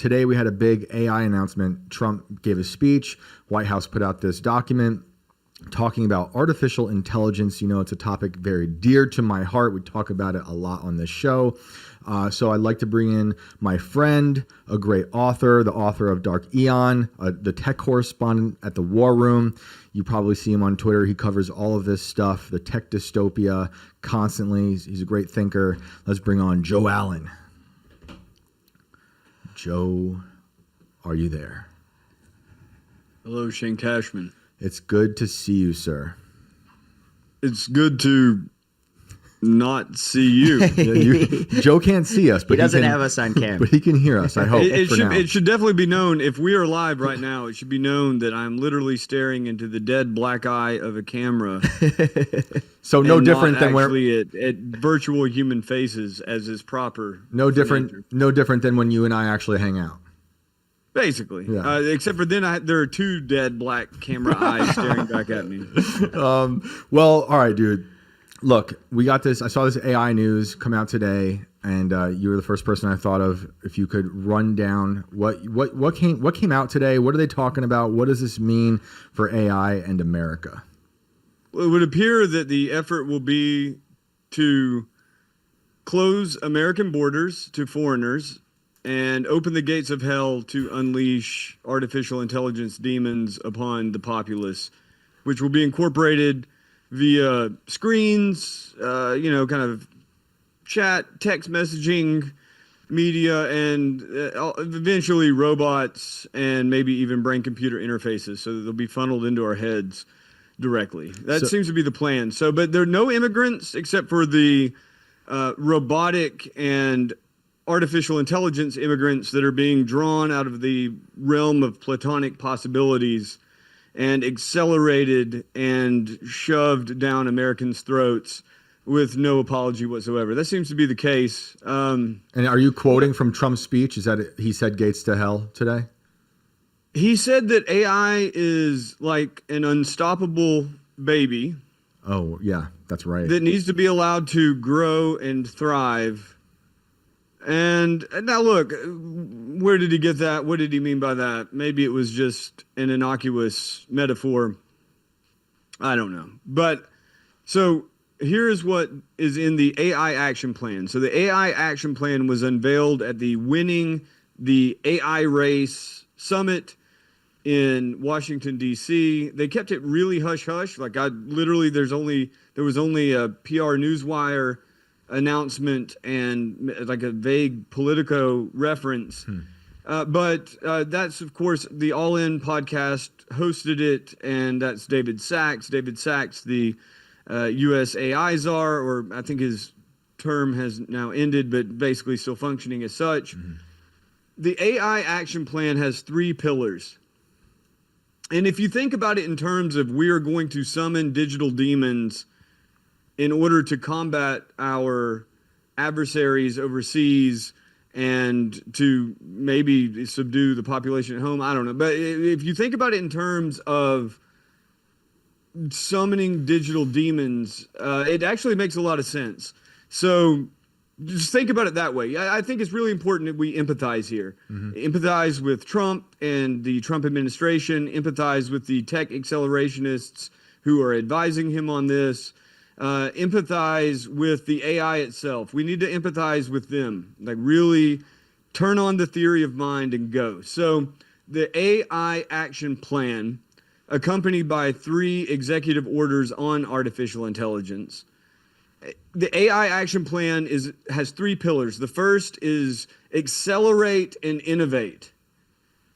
today we had a big AI announcement. Trump gave a speech. White House put out this document talking about artificial intelligence. You know, it's a topic very dear to my heart. We talk about it a lot on this show. So I'd like to bring in my friend, a great author, the author of Dark Eon, the tech correspondent at the War Room. You probably see him on Twitter. He covers all of this stuff, the tech dystopia, constantly. He's a great thinker. Let's bring on Joe Allen. Joe, are you there? Hello, Shane Cashman. It's good to see you, sir. It's good to not see you. Joe can't see us, but he doesn't have us on cam. But he can hear us, I hope. It should definitely be known, if we are live right now, it should be known that I'm literally staring into the dead black eye of a camera. So no different than at virtual human faces, as is proper. No different than when you and I actually hang out. Basically, yeah. Except for then there are two dead black camera eyes staring back at me. Well, all right, dude. Look, we got this. I saw this AI news come out today, and you were the first person I thought of. If you could run down what came out today, what are they talking about? What does this mean for AI and America? Well, it would appear that the effort will be to close American borders to foreigners and open the gates of hell to unleash artificial intelligence demons upon the populace, which will be incorporated via screens, kind of chat, text messaging, media, and eventually robots, and maybe even brain-computer interfaces, so that they'll be funneled into our heads directly. That seems to be the plan. So, but there are no immigrants except for the robotic and artificial intelligence immigrants that are being drawn out of the realm of platonic possibilities and accelerated and shoved down Americans' throats with no apology whatsoever. That seems to be the case. And are you quoting from Trump's speech? Is that he said gates to hell today? He said that AI is like an unstoppable baby. Oh, yeah, that's right. That needs to be allowed to grow and thrive. And now look, where did he get that? What did he mean by that? Maybe it was just an innocuous metaphor. I don't know. But so here is what is in the AI action plan. So the AI action plan was unveiled at the Winning the AI Race Summit in Washington, D.C. They kept it really hush-hush. Like there was only a PR Newswire announcement and like a vague Politico reference. But that's, of course, the All In podcast hosted it, and that's David Sachs. David Sachs, the U.S. AI czar, or I think his term has now ended, but basically still functioning as such. The AI action plan has 3 pillars. And if you think about it in terms of we are going to summon digital demons in order to combat our adversaries overseas and to maybe subdue the population at home, I don't know. But if you think about it in terms of summoning digital demons, it actually makes a lot of sense. So just think about it that way. I think it's really important that we empathize here. Empathize with Trump and the Trump administration, empathize with the tech accelerationists who are advising him on this. Empathize with the AI itself. We need to empathize with them, like really turn on the theory of mind and go. So the AI action plan, accompanied by 3 executive orders on artificial intelligence. The AI action plan has 3 pillars. The first is accelerate and innovate,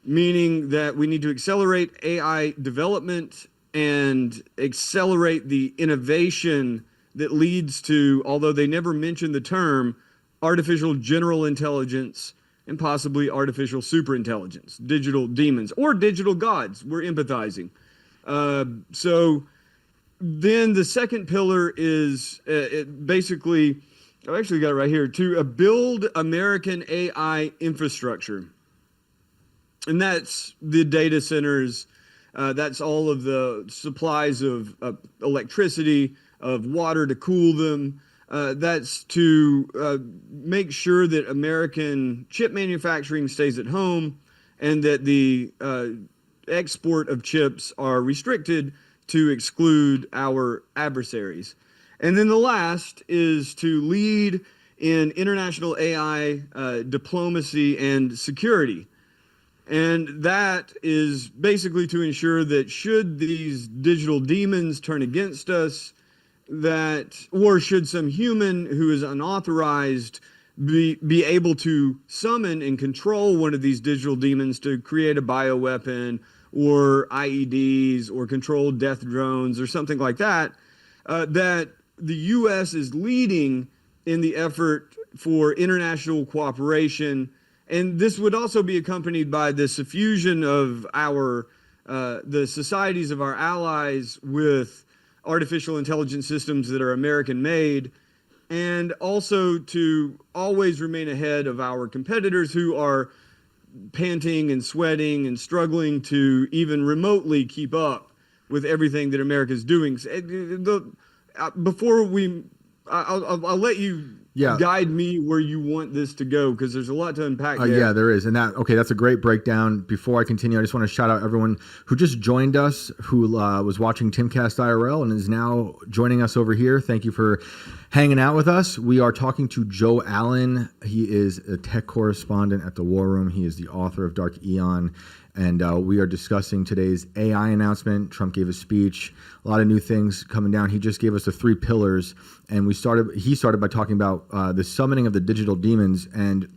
meaning that we need to accelerate AI development and accelerate the innovation that leads to, although they never mention the term, artificial general intelligence and possibly artificial superintelligence, digital demons, or digital gods. We're empathizing. So then the second pillar is basically, I've actually got it right here, to build American AI infrastructure. And that's the data centers. That's all of the supplies of electricity, of water to cool them, That's to make sure that American chip manufacturing stays at home and that the export of chips are restricted to exclude our adversaries. And then the last is to lead in international AI diplomacy and security. And that is basically to ensure that should these digital demons turn against us, or should some human who is unauthorized be able to summon and control one of these digital demons to create a bioweapon or IEDs or control death drones or something like that, that the U.S. is leading in the effort for international cooperation. And this would also be accompanied by the suffusion of the societies of our allies with artificial intelligence systems that are American made, and also to always remain ahead of our competitors who are panting and sweating and struggling to even remotely keep up with everything that America is doing. I'll let you guide me where you want this to go, because there's a lot to unpack there. Yeah, there is. And that's a great breakdown. Before I continue, I just want to shout out everyone who just joined us, who was watching Timcast IRL and is now joining us over here. Thank you for hanging out with us. We are talking to Joe Allen. He is a tech correspondent at the War Room. He is the author of Dark Eon. And we are discussing today's AI announcement. Trump gave a speech, a lot of new things coming down. He just gave us the 3 pillars, and he started by talking about the summoning of the digital demons. And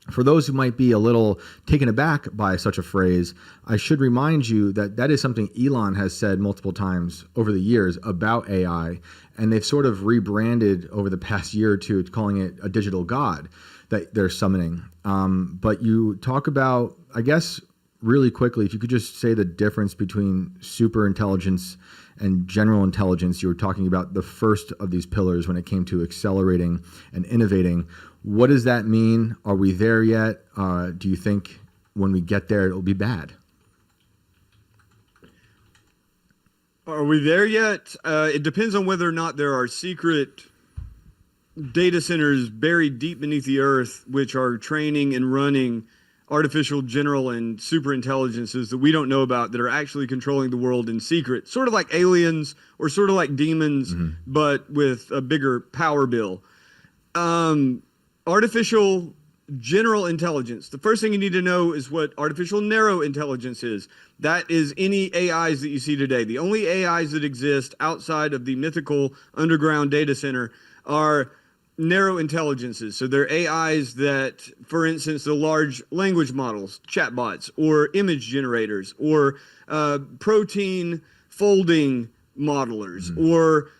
for those who might be a little taken aback by such a phrase, I should remind you that that is something Elon has said multiple times over the years about AI, and they've sort of rebranded over the past year or two, calling it a digital god that they're summoning. But you talk about, I guess, really quickly, if you could just say the difference between super intelligence and general intelligence. You were talking about the first of these pillars when it came to accelerating and innovating. What does that mean? Are we there yet? Do you think when we get there, it'll be bad? Are we there yet? It depends on whether or not there are secret data centers buried deep beneath the earth, which are training and running artificial general and super intelligences that we don't know about that are actually controlling the world in secret, sort of like aliens or sort of like demons, but with a bigger power bill. Artificial general intelligence. The first thing you need to know is what artificial narrow intelligence is. That is any AIs that you see today. The only AIs that exist outside of the mythical underground data center are narrow intelligences. So they're AIs that, for instance, the large language models, chatbots, or image generators, or protein folding modelers, or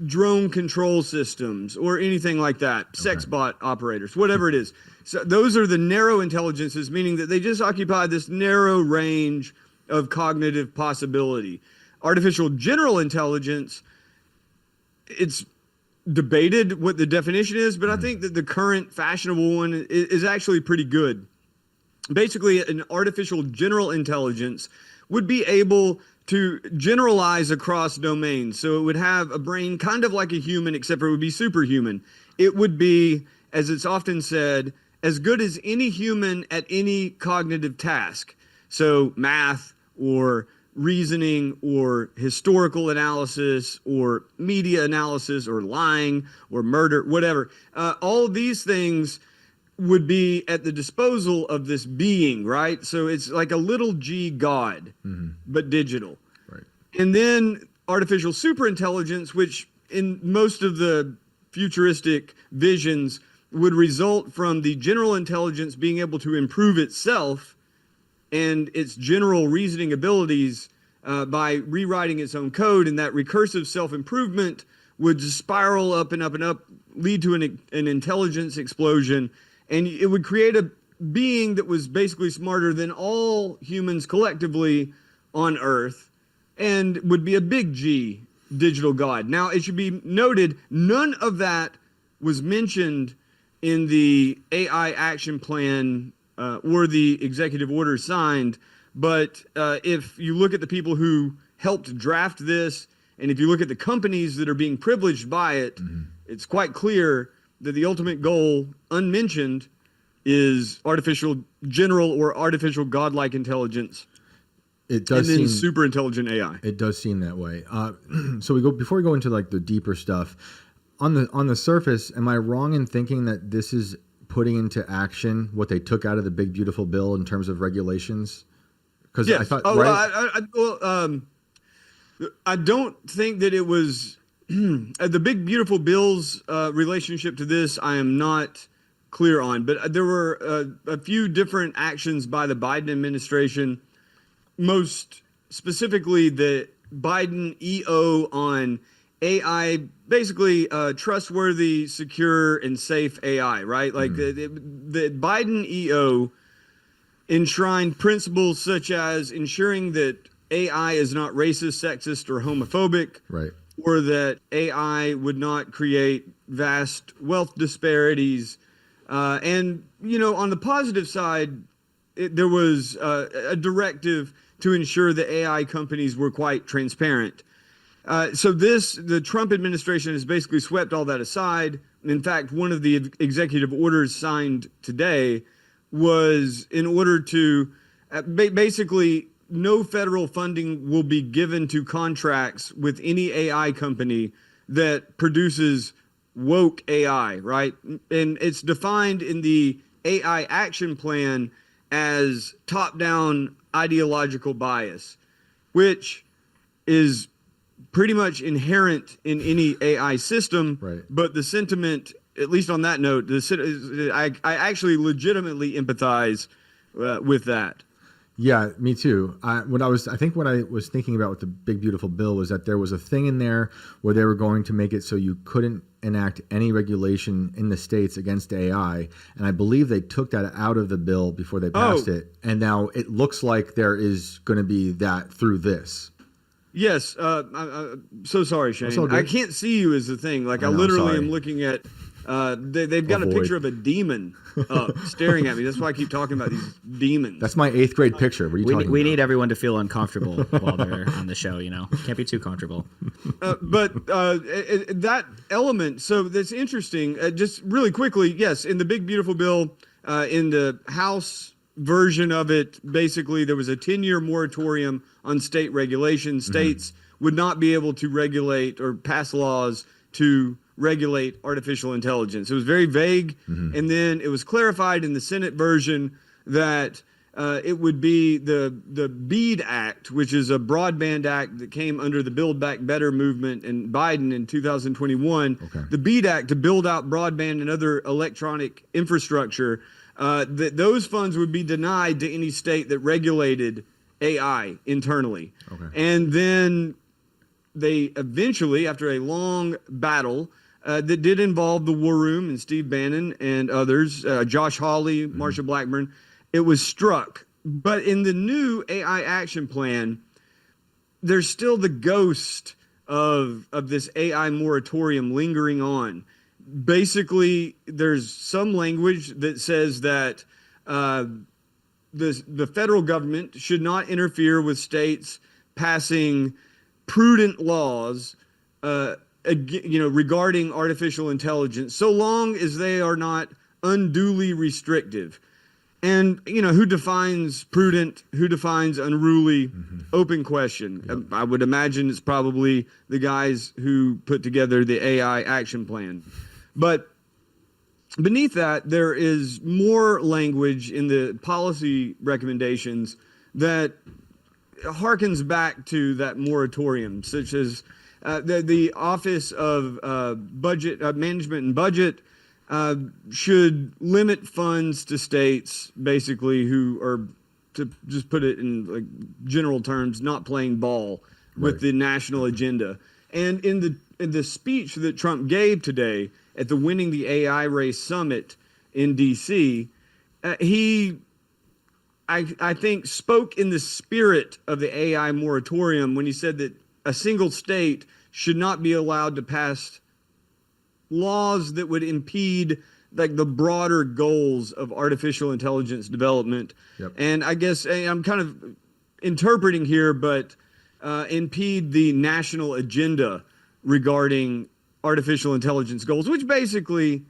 drone control systems, or anything like that, sex bot operators, whatever it is. So those are the narrow intelligences, meaning that they just occupy this narrow range of cognitive possibility. Artificial general intelligence, it's debated what the definition is, but I think that the current fashionable one is actually pretty good. Basically, an artificial general intelligence would be able to generalize across domains. So it would have a brain kind of like a human, except for it would be superhuman. It would be, as it's often said, as good as any human at any cognitive task. So math or reasoning or historical analysis or media analysis or lying or murder, whatever. All of these things would be at the disposal of this being, right? So it's like a little g god, but digital. Right. And then artificial superintelligence, which in most of the futuristic visions would result from the general intelligence being able to improve itself and its general reasoning abilities by rewriting its own code, and that recursive self-improvement would spiral up and up and up, lead to an intelligence explosion, and it would create a being that was basically smarter than all humans collectively on Earth, and would be a big G digital god. Now, it should be noted, none of that was mentioned in the AI action plan or the executive order signed. But if you look at the people who helped draft this, and if you look at the companies that are being privileged by it, it's quite clear that the ultimate goal, unmentioned, is artificial general or artificial godlike intelligence. It does and then seem super intelligent AI. It does seem that way. So before we go into like the deeper stuff, on the surface, am I wrong in thinking that this is putting into action what they took out of the big beautiful bill in terms of regulations? Because yes. I thought, I don't think that it was the big beautiful bill's relationship to this. I am not clear on, but there were a few different actions by the Biden administration. Most specifically, the Biden EO on AI, basically trustworthy, secure, and safe AI, right? Like the Biden EO enshrined principles such as ensuring that AI is not racist, sexist, or homophobic, right, or that AI would not create vast wealth disparities. And, on the positive side, there was a directive to ensure that AI companies were quite transparent. So the Trump administration has basically swept all that aside. In fact, one of the executive orders signed today was in order to basically no federal funding will be given to contracts with any AI company that produces woke AI, right? And it's defined in the AI action plan as top-down ideological bias, which is pretty much inherent in any AI system. Right. But the sentiment, at least on that note, I actually legitimately empathize with that. Yeah, me too. What I was thinking about with the big beautiful bill was that there was a thing in there where they were going to make it so you couldn't enact any regulation in the states against AI, and I believe they took that out of the bill before they passed it, and now it looks like there is going to be that through this. Yes, I'm so sorry, Shane. I can't see you is the thing. Like I literally am looking at. They've got a picture of a demon staring at me. That's why I keep talking about these demons. That's my 8th grade picture. What are you talking about? We need everyone to feel uncomfortable while they're on the show. Can't be too comfortable. But that element. So that's interesting. Just really quickly, yes, in the big beautiful bill, in the House version of it, basically there was a 10-year moratorium on state regulation. States would not be able to regulate or pass laws to regulate artificial intelligence. It was very vague, and then it was clarified in the Senate version that it would be the BEAD Act, which is a broadband act that came under the Build Back Better movement and Biden in 2021. Okay. The BEAD Act to build out broadband and other electronic infrastructure. That those funds would be denied to any state that regulated AI internally. Okay. And then they eventually, after a long battle that did involve the War Room and Steve Bannon and others, Josh Hawley, Marsha Blackburn, it was struck. But in the new AI action plan, there's still the ghost of this AI moratorium lingering on. Basically, there's some language that says that the federal government should not interfere with states passing prudent laws, regarding artificial intelligence, so long as they are not unduly restrictive. And who defines prudent? Who defines unruly? Open question. Yep. I would imagine it's probably the guys who put together the AI action plan. But beneath that, there is more language in the policy recommendations that harkens back to that moratorium, such as the Office of Budget Management and Budget should limit funds to states, basically, who are, to just put it in like general terms, not playing ball with the national agenda. And in the speech that Trump gave today at the Winning the AI Race Summit in D.C., he, I think, spoke in the spirit of the AI moratorium when he said that a single state should not be allowed to pass laws that would impede like the broader goals of artificial intelligence development. Yep. And I guess I'm kind of interpreting here, but impede the national agenda regarding artificial intelligence goals, which basically,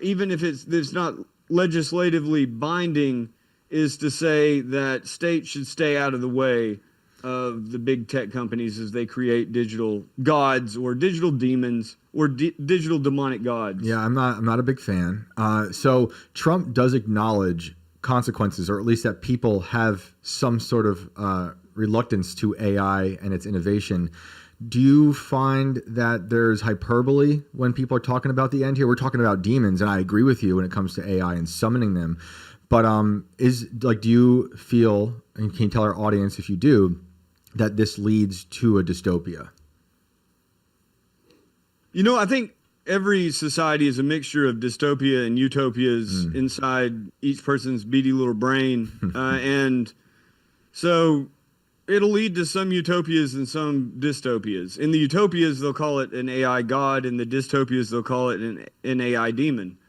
even if it's not legislatively binding, is to say that states should stay out of the way of the big tech companies as they create digital gods or digital demons or digital demonic gods. Yeah, I'm not a big fan. So Trump does acknowledge consequences, or at least that people have some sort of reluctance to AI and its innovation. Do you find that there's hyperbole when people are talking about the end here? We're talking about demons, and I agree with you when it comes to AI and summoning them. But do you feel, and can you tell our audience if you do, that this leads to a dystopia? I think every society is a mixture of dystopia and utopias inside each person's beady little brain. And so it'll lead to some utopias and some dystopias. In the utopias, they'll call it an AI god. In the dystopias, they'll call it an AI demon.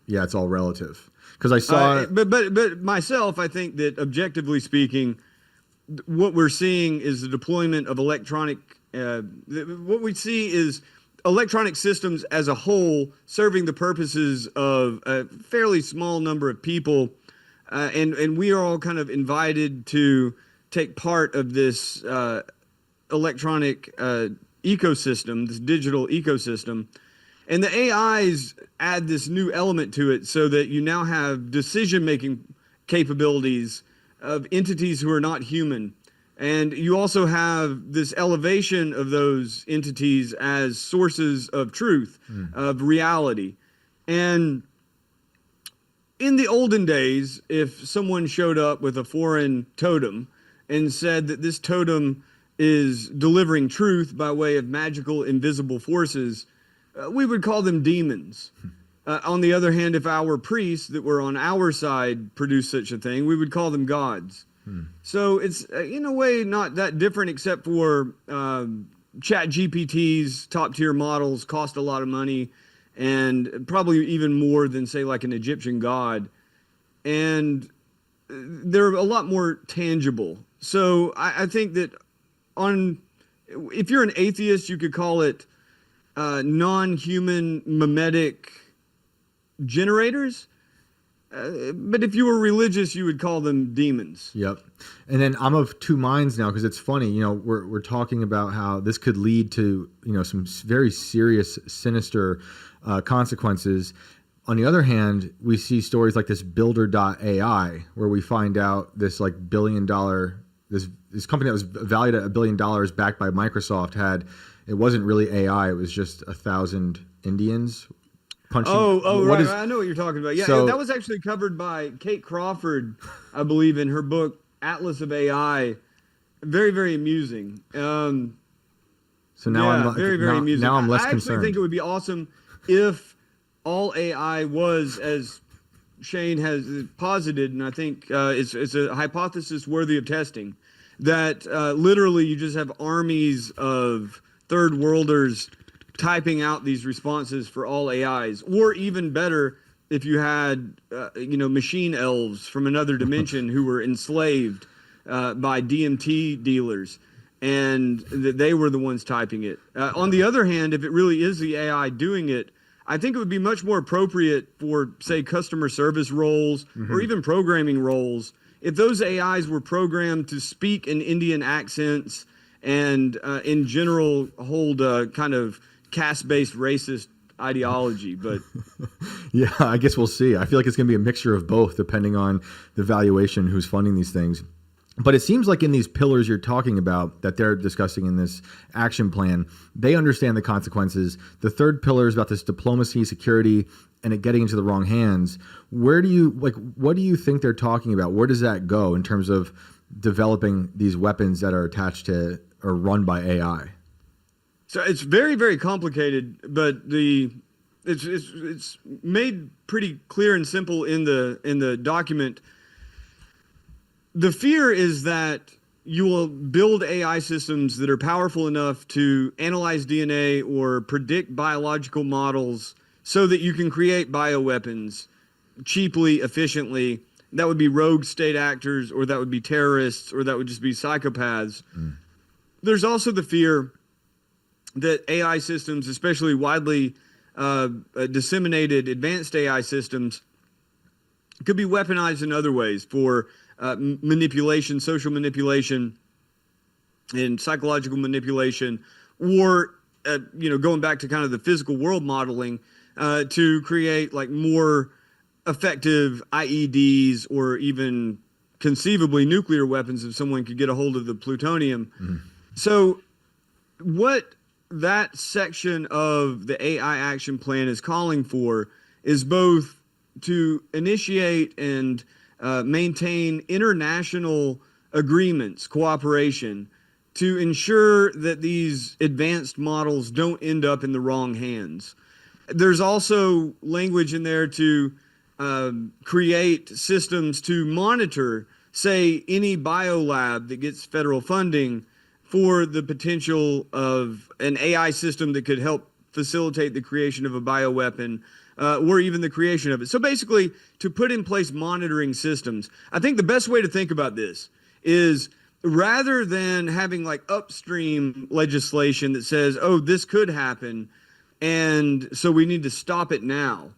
Yeah, it's all relative. Because I saw... But myself, I think that objectively speaking, what we're seeing is the deployment of electronic... what we see is electronic systems as a whole serving the purposes of a fairly small number of people. And we are all kind of invited to take part of this electronic ecosystem, this digital ecosystem. And the AIs add this new element to it so that you now have decision-making capabilities of entities who are not human. And you also have this elevation of those entities as sources of truth, of reality. And in the olden days, if someone showed up with a foreign totem and said that this totem is delivering truth by way of magical, invisible forces, we would call them demons. On the other hand, if our priests that were on our side produced such a thing, we would call them gods. So it's, in a way, not that different, except for Chat GPT's top-tier models cost a lot of money, and probably even more than, say, like an Egyptian god. And they're a lot more tangible. So I think that if you're an atheist, you could call it non-human mimetic generators. But if you were religious, you would call them demons. Yep. And then I'm of two minds now, because it's funny, we're talking about how this could lead to, some very serious, sinister consequences. On the other hand, we see stories like this Builder.ai, where we find out this like $1 billion, this company that was valued at $1 billion backed by Microsoft it wasn't really AI, it was just 1,000 Indians punching. Right. I know what you're talking about. Yeah, so, that was actually covered by Kate Crawford, I believe, in her book, Atlas of AI. Very, very amusing. So now I'm very, very amusing. Now I'm less concerned. I actually think it would be awesome if all AI was, as Shane has posited, and I think it's a hypothesis worthy of testing, that literally you just have armies of third worlders typing out these responses for all AIs, or even better, if you had machine elves from another dimension who were enslaved by DMT dealers, and they were the ones typing it. On the other hand, if it really is the AI doing it, I think it would be much more appropriate for, say, customer service roles or even programming roles if those AIs were programmed to speak in Indian accents and in general hold a kind of caste-based racist ideology. But yeah, I guess we'll see. I feel like it's going to be a mixture of both depending on the valuation, who's funding these things. But it seems like in these pillars you're talking about that they're discussing in this action plan, they understand the consequences. The third pillar is about this diplomacy, security, and it getting into the wrong hands. What do you think they're talking about? Where does that go in terms of developing these weapons that are attached to or run by AI? So it's very, very complicated, but it's made pretty clear and simple in the document. The fear is that you will build AI systems that are powerful enough to analyze DNA or predict biological models so that you can create bioweapons cheaply, efficiently. That would be rogue state actors, or that would be terrorists, or that would just be psychopaths. There's also the fear that AI systems, especially widely disseminated advanced AI systems, could be weaponized in other ways for manipulation, social manipulation, and psychological manipulation, or going back to kind of the physical world modeling to create like more effective IEDs or even conceivably nuclear weapons if someone could get a hold of the plutonium. So what that section of the AI action plan is calling for is both to initiate and maintain international agreements, cooperation, to ensure that these advanced models don't end up in the wrong hands. There's also language in there to create systems to monitor, say, any biolab that gets federal funding for the potential of an AI system that could help facilitate the creation of a bioweapon or even the creation of it. So basically, to put in place monitoring systems. I think the best way to think about this is rather than having like upstream legislation that says, oh, this could happen, and so we need to stop it now.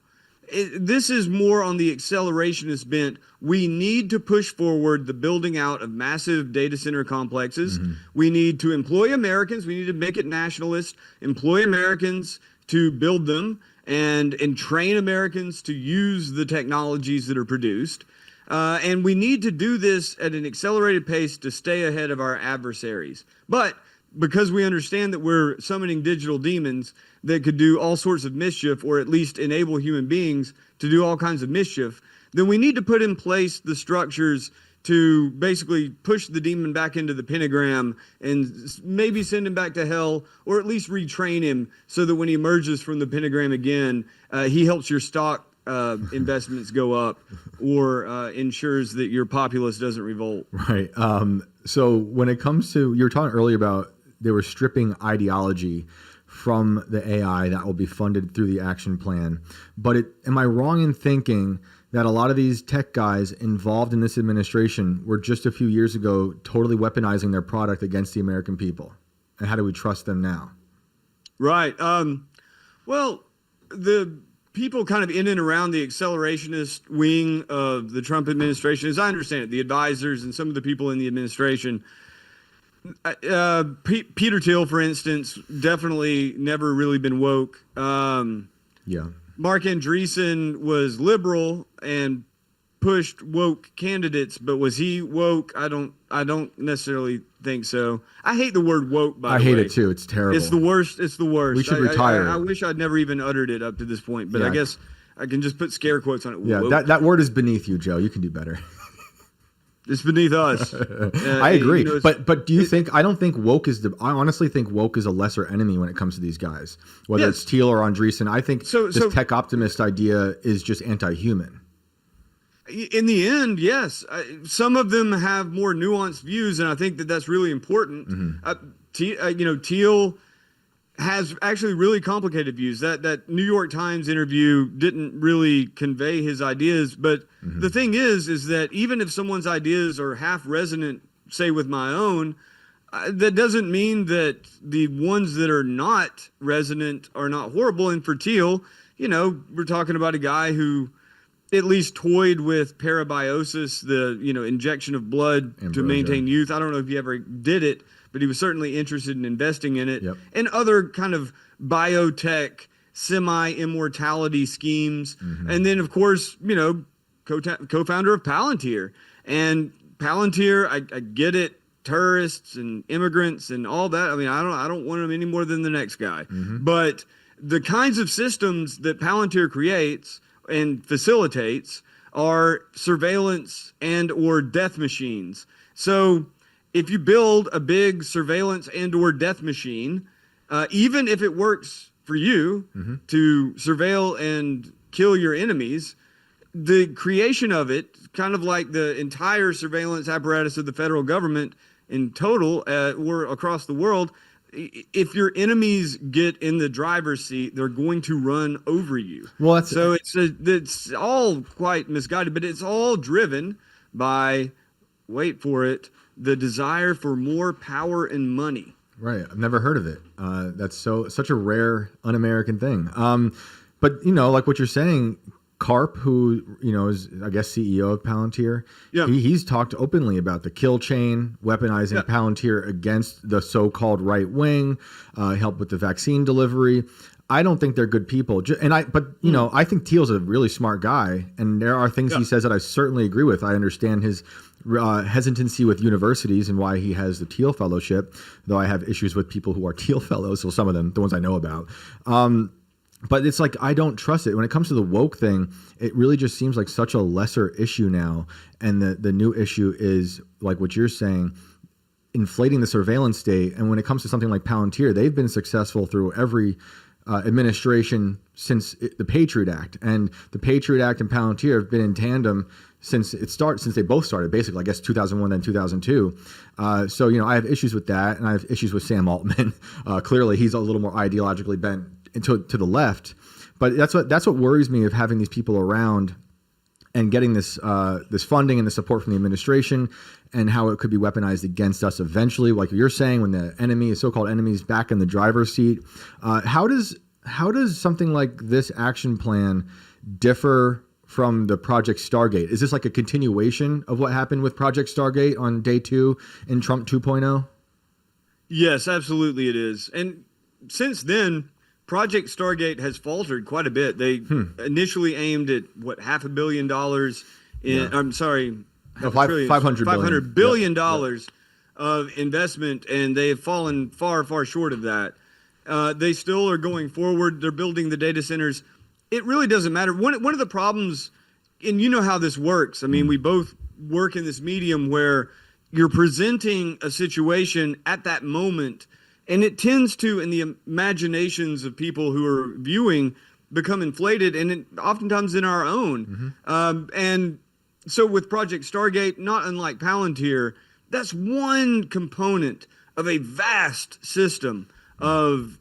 This is more on the accelerationist bent. We need to push forward the building out of massive data center complexes. We need to employ Americans. We need to make it nationalist, employ Americans to build them and train Americans to use the technologies that are produced. And we need to do this at an accelerated pace to stay ahead of our adversaries. But because we understand that we're summoning digital demons that could do all sorts of mischief, or at least enable human beings to do all kinds of mischief, then we need to put in place the structures to basically push the demon back into the pentagram and maybe send him back to hell, or at least retrain him so that when he emerges from the pentagram again, he helps your stock investments go up, or ensures that your populace doesn't revolt. Right. So when it comes to, you were talking earlier about they were stripping ideology from the AI that will be funded through the action plan. But am I wrong in thinking that a lot of these tech guys involved in this administration were just a few years ago totally weaponizing their product against the American people? And how do we trust them now? Right. Well, the people kind of in and around the accelerationist wing of the Trump administration, as I understand it, the advisors and some of the people in the administration, Peter Teal, for instance, definitely never really been woke. Yeah. Mark Andreessen was liberal and pushed woke candidates, but was he woke? I don't necessarily think so. I hate the word woke, by the way. I hate it too. It's terrible. It's the worst. It's the worst. We should retire. I wish I'd never even uttered it up to this point, but Yeah. I guess I can just put scare quotes on it. Yeah, Woke. that word is beneath you, Joe. You can do better. It's beneath us. I agree. But do you think, I honestly think woke is a lesser enemy when it comes to these guys, whether it's Teal or Andreessen. I think this tech optimist idea is just anti-human. In the end, yes. Some of them have more nuanced views, and I think that that's really important. Teal has actually really complicated views. That New York Times interview didn't really convey his ideas, but the thing is that even if someone's ideas are half resonant, say with my own, that doesn't mean that the ones that are not resonant are not horrible. And for Teal, we're talking about a guy who at least toyed with parabiosis, the injection of blood to maintain youth. I don't know if he ever did it, but he was certainly interested in investing in it. Yep. And other kind of biotech semi-immortality schemes. And then, of course, co-founder of Palunteer. And Palunteer, I get it, tourists and immigrants and all that. I mean, I don't want them any more than the next guy. But the kinds of systems that Palunteer creates and facilitates are surveillance and or death machines. So if you build a big surveillance and or death machine, even if it works for you to surveil and kill your enemies, the creation of it, kind of like the entire surveillance apparatus of the federal government in total or across the world, if your enemies get in the driver's seat, they're going to run over you. Well, it's all quite misguided, but it's all driven by, wait for it, the desire for more power and money. Right. I've never heard of it. That's such a rare un-American thing. But like what you're saying, Karp, who is I guess CEO of Palunteer, he's talked openly about the kill chain, weaponizing Palunteer against the so-called right wing, help with the vaccine delivery. I don't think they're good people. I think Teal's a really smart guy, and there are things he says that I certainly agree with. I understand his hesitancy with universities and why he has the Teal Fellowship, though I have issues with people who are Teal Fellows, so some of them, the ones I know about. But it's like I don't trust it. When it comes to the woke thing, it really just seems like such a lesser issue now. And the new issue is, like what you're saying, inflating the surveillance state. And when it comes to something like Palunteer, they've been successful through every administration since the Patriot Act. And the Patriot Act and Palunteer have been in tandem since they both started, basically, I guess 2001, then 2002. So, I have issues with that, and I have issues with Sam Altman. Clearly, he's a little more ideologically bent to the left. But that's what worries me of having these people around and getting this funding and the support from the administration, and how it could be weaponized against us eventually, like you're saying, when the so-called enemy is back in the driver's seat. How does something like this action plan differ from the Project Stargate? Is this like a continuation of what happened with Project Stargate on day 2 in Trump 2.0? Yes, absolutely it is. And since then, Project Stargate has faltered quite a bit. They initially aimed at $500 million I'm sorry, $500 billion of investment, and they have fallen far, far short of that. They still are going forward. They're building the data centers. It really doesn't matter. One of the problems, and you know how this works. I mean, we both work in this medium where you're presenting a situation at that moment, and it tends to, in the imaginations of people who are viewing, become inflated, and oftentimes in our own. And so with Project Stargate, not unlike Palunteer, that's one component of a vast system of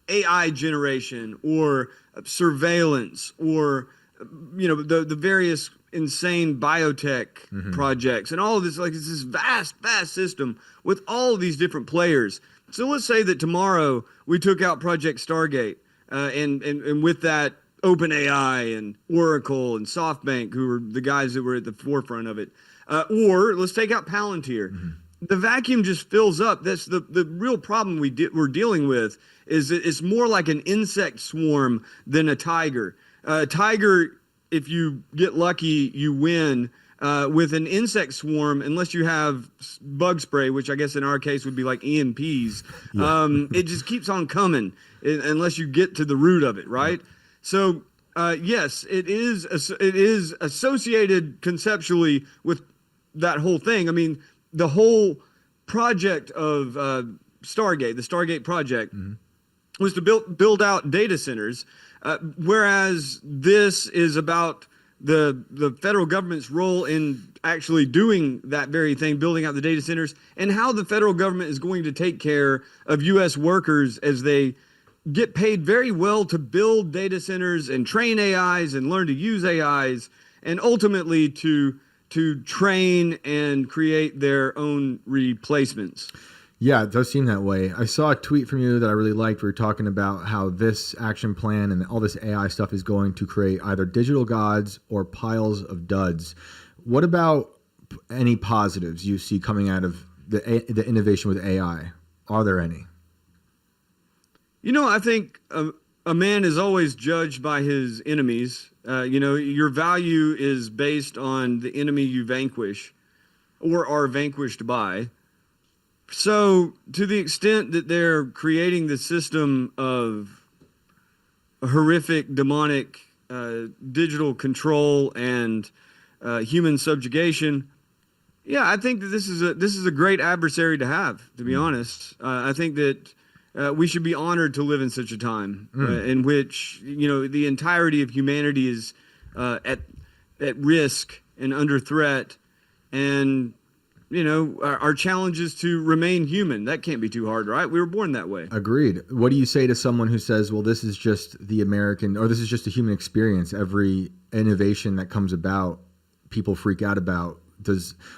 AI generation or surveillance, or the various insane biotech projects, and all of this. Like, it's this vast system with all of these different players. So let's say that tomorrow we took out Project Stargate, and with that, OpenAI and Oracle and SoftBank, who were the guys that were at the forefront of it. Or let's take out Palunteer. The vacuum just fills up. That's the real problem we're dealing with. Is that it's more like an insect swarm than a tiger. A tiger, if you get lucky, you win. With an insect swarm, unless you have bug spray, which I guess in our case would be like EMPs, it just keeps on coming unless you get to the root of it, right? So yes, it is associated conceptually with that whole thing. I mean, the whole project of Stargate, the Stargate project, was to build out data centers, whereas this is about the federal government's role in actually doing that very thing, building out the data centers, and how the federal government is going to take care of U.S. workers as they get paid very well to build data centers and train AIs and learn to use AIs, and ultimately to train and create their own replacements. Yeah, it does seem that way. I saw a tweet from you that I really liked. We were talking about how this action plan and all this AI stuff is going to create either digital gods or piles of duds. What about any positives you see coming out of the innovation with AI? Are there any? I think a man is always judged by his enemies. Your value is based on the enemy you vanquish or are vanquished by. So to the extent that they're creating the system of horrific, demonic digital control and human subjugation, I think that this is a great adversary to have, to be honest. I think that we should be honored to live in such a time in which the entirety of humanity is at risk and under threat, and our challenge is to remain human. That can't be too hard, right? We were born that way. Agreed. What do you say to someone who says, well, this is just the American, or this is just a human experience? Every innovation that comes about, people freak out about.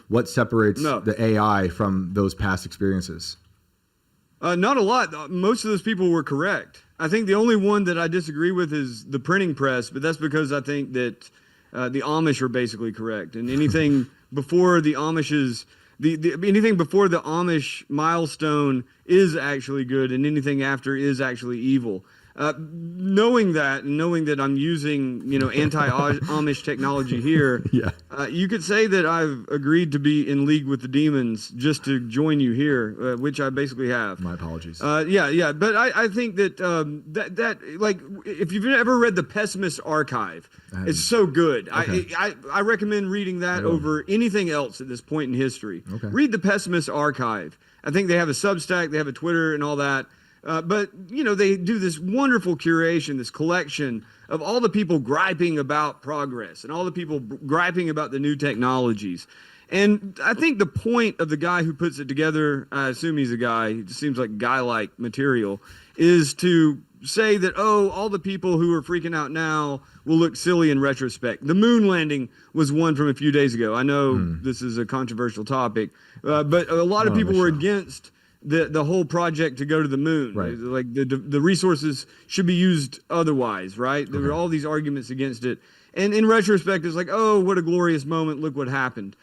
What separates the AI from those past experiences? Not a lot. Most of those people were correct. I think the only one that I disagree with is the printing press, but that's because I think that the Amish are basically correct, and anything before the Amish's anything before the Amish milestone is actually good, and anything after is actually evil. Knowing that, and knowing that I'm using, anti-Amish technology here, Yeah. You could say that I've agreed to be in league with the demons just to join you here, which I basically have. My apologies. Yeah. But I think that like, if you've ever read the Pessimist Archive, it's so good. Okay. I recommend reading that over anything else at this point in history. Okay. Read the Pessimist Archive. I think they have a Substack, they have a Twitter and all that. But, they do this wonderful curation, this collection of all the people griping about progress and all the people griping about the new technologies. And I think the point of the guy who puts it together, I assume he's a guy, he just seems like guy-like material, is to say that, all the people who are freaking out now will look silly in retrospect. The moon landing was one from a few days ago. I know this is a controversial topic, but a lot of people were against the whole project to go to the moon. Right. Like the resources should be used otherwise, right? There were all these arguments against it. And in retrospect, it's like, what a glorious moment. Look what happened.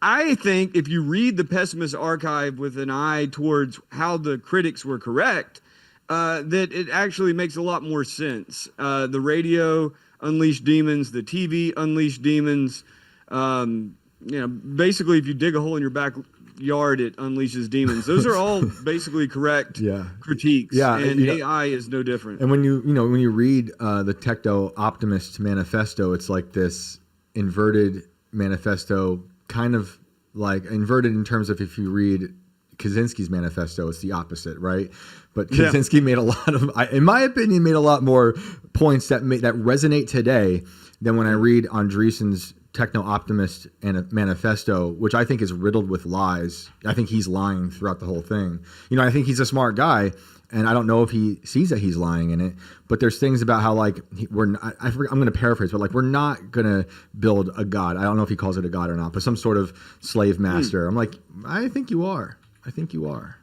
I think if you read the Pessimist Archive with an eye towards how the critics were correct, that it actually makes a lot more sense. The radio unleashed demons, the TV unleashed demons. Basically, if you dig a hole in your backyard, it unleashes demons. Those are all basically correct critiques. Yeah, and AI is no different. And when you read the Techno Optimist Manifesto, it's like this inverted manifesto, kind of like inverted in terms of if you read Kaczynski's manifesto, it's the opposite, right? But Kaczynski made a lot of, in my opinion, made a lot more points that resonate today than when I read Andreessen's Techno-Optimist and manifesto, which I think is riddled with lies. I think he's lying throughout the whole thing. I think he's a smart guy, and I don't know if he sees that he's lying in it, but there's things about how, like, I'm going to paraphrase, but like, we're not going to build a god. I don't know if he calls it a god or not, but some sort of slave master. I'm like, I think you are. I think you are.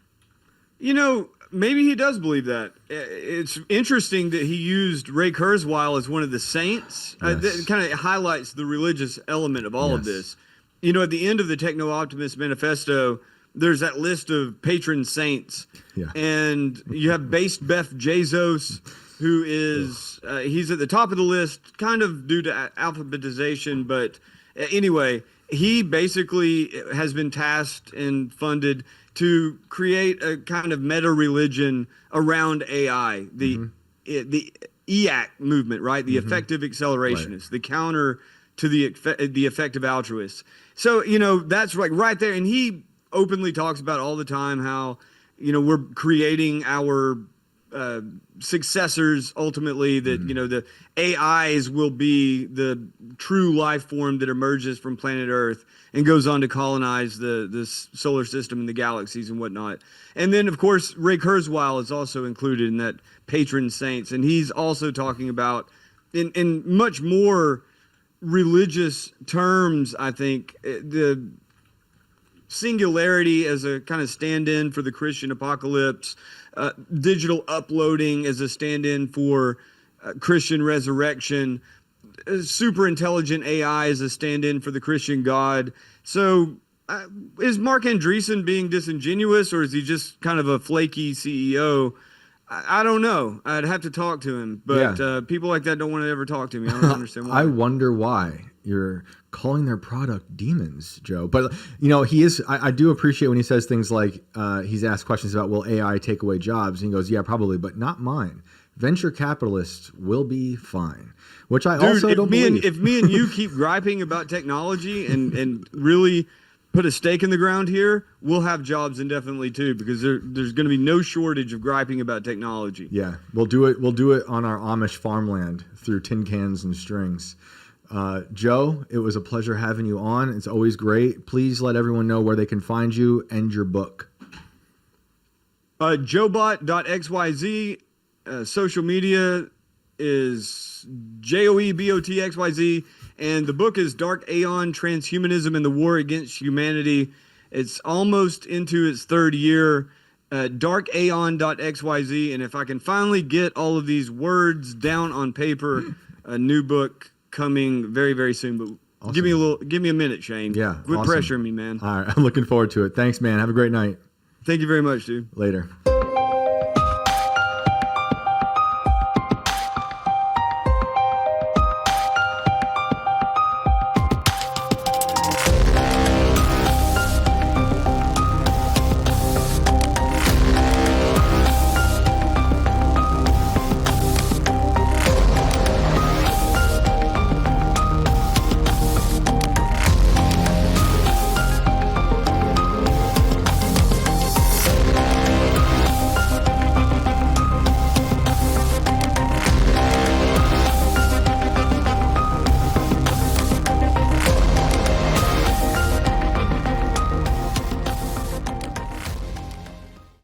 Maybe he does believe that. It's interesting that he used Ray Kurzweil as one of the saints. Yes. That kind of highlights the religious element of all of this. At the end of the Techno-Optimist Manifesto, there's that list of patron saints. Yeah. And you have Based Beth Jesus, who is, he's at the top of the list, kind of due to alphabetization. But anyway, he basically has been tasked and funded to create a kind of meta religion around AI, the EAC movement, right? The effective accelerationists, the counter to the effective altruists. So, that's like right there. And he openly talks about all the time how, we're creating our successors ultimately, that the AIs will be the true life form that emerges from planet Earth and goes on to colonize the solar system and the galaxies and whatnot. And then, of course, Ray Kurzweil is also included in that patron saints, and he's also talking about in much more religious terms, I think, the singularity as a kind of stand-in for the Christian apocalypse, digital uploading as a stand-in for Christian resurrection, super intelligent AI as a stand-in for the Christian God. So is Mark Andreessen being disingenuous, or is he just kind of a flaky CEO? I don't know. I'd have to talk to him, but people like that don't want to ever talk to me. I don't understand why. I wonder why you're calling their product demons, Joe. But he is. I do appreciate when he says things like he's asked questions about, will AI take away jobs, and he goes, yeah, probably, but not mine. Venture capitalists will be fine, which I also don't believe. If me and you keep griping about technology and really put a stake in the ground here, we'll have jobs indefinitely too, because there's going to be no shortage of griping about technology. Yeah, we'll do it. We'll do it on our Amish farmland through tin cans and strings. Joe, it was a pleasure having you on. It's always great. Please let everyone know where they can find you and your book. Joebot.xyz. Social media is JOEBOTXYZ, and the book is Dark Aeon, Transhumanism and the War Against Humanity. It's almost into its third year, darkaeon.xyz, and if I can finally get all of these words down on paper, a new book coming very, very soon. But Awesome. give me a minute, Shane. Yeah, Quit awesome. pressuring me, man. All right, I'm looking forward to it. Thanks, man. Have a great night. Thank you very much, dude. Later.